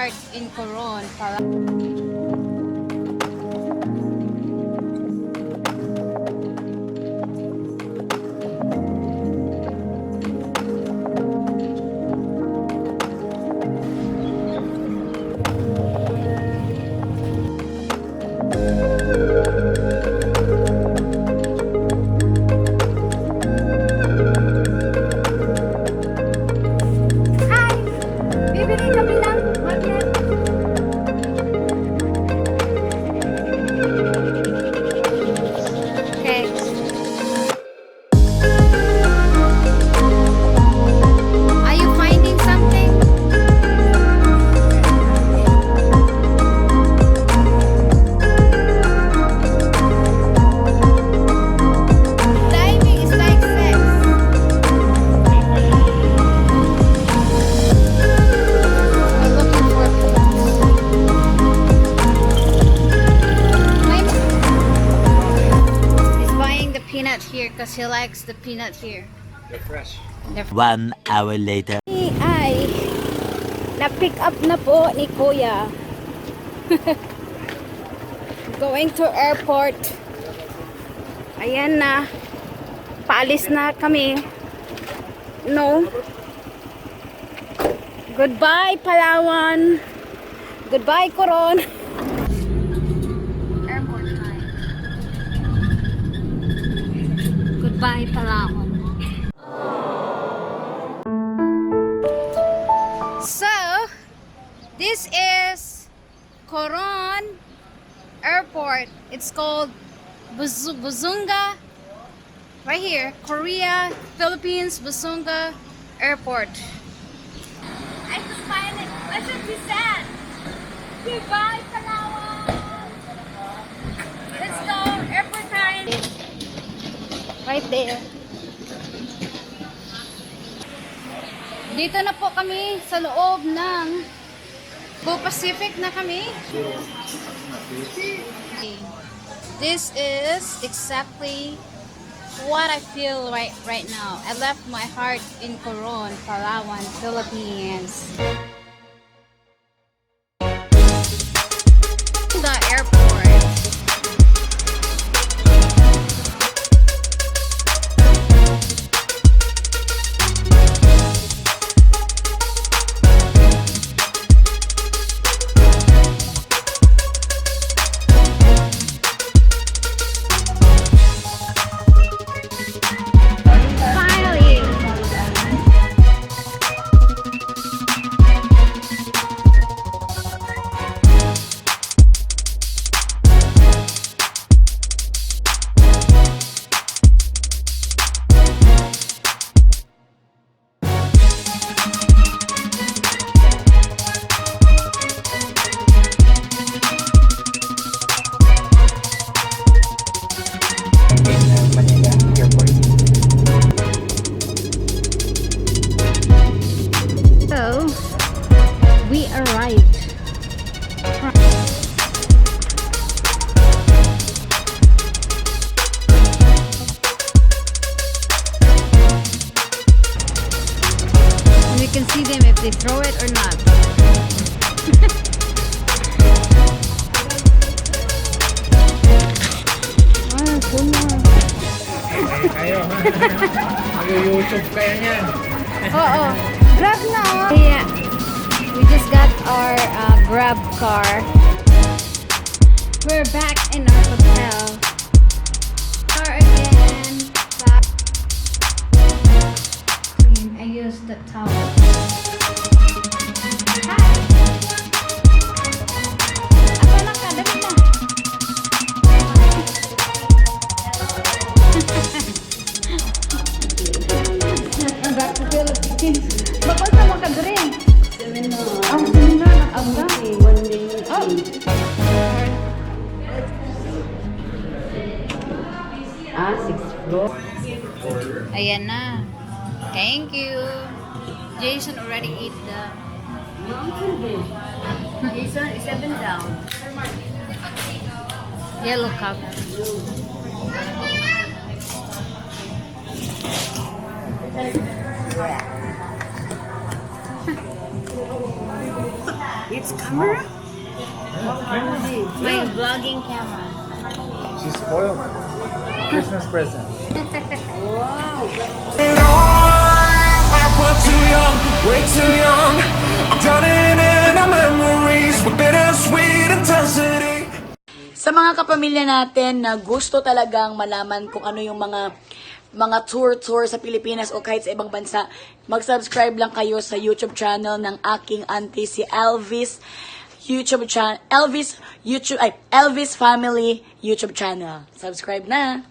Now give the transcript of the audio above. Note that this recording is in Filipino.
heart in Coron, here because he likes the peanut here. They're fresh. 1 hour later. Ay, na-pick up na po ni Kuya. Going to airport. Ayan na. Paalis na kami. No. Goodbye, Palawan. Goodbye, Coron. Airport time. Goodbye, Palawan. So, this is Coron Airport. It's called Buzunga. Right here, Korea, Philippines, Buzunga Airport. I'm the pilot. Let's just be sad. Goodbye, Palawan. Let's go. Airport time. Right there. Dito na po kami sa loob ng Go Pacific na kami. This is exactly what I feel right now. I left my heart in Coron, Palawan, Philippines. The airport. Manila airport. So, we arrived. We can see them if they throw it or not. Kayo, ha? Mag-YouTube kayo niyan. Oo. Grab na. Yeah. We just got our Grab car. We're back in our hotel. Car again. Back. Clean. I used the towel. Hi. Asa na ka? Dali na. Back to Philippines. Bakal sa mga kadre? Seminar. Ang seminar na abda. One day. Oh. Sixth floor. Ayan na. Thank you. Jason already ate the Jason is 7 down. yellow cup. It's camera? My vlogging camera. She's spoiled. Christmas present. Wow. I was too young, way too young. I'm drowning in our memories with bittersweet intensity. Sa mga kapamilya natin na gusto talagang malaman kung ano yung mga tour sa Pilipinas o kahit sa ibang bansa, mag-subscribe lang kayo sa YouTube channel ng aking auntie si Elvis Elvis Family YouTube channel. Subscribe na.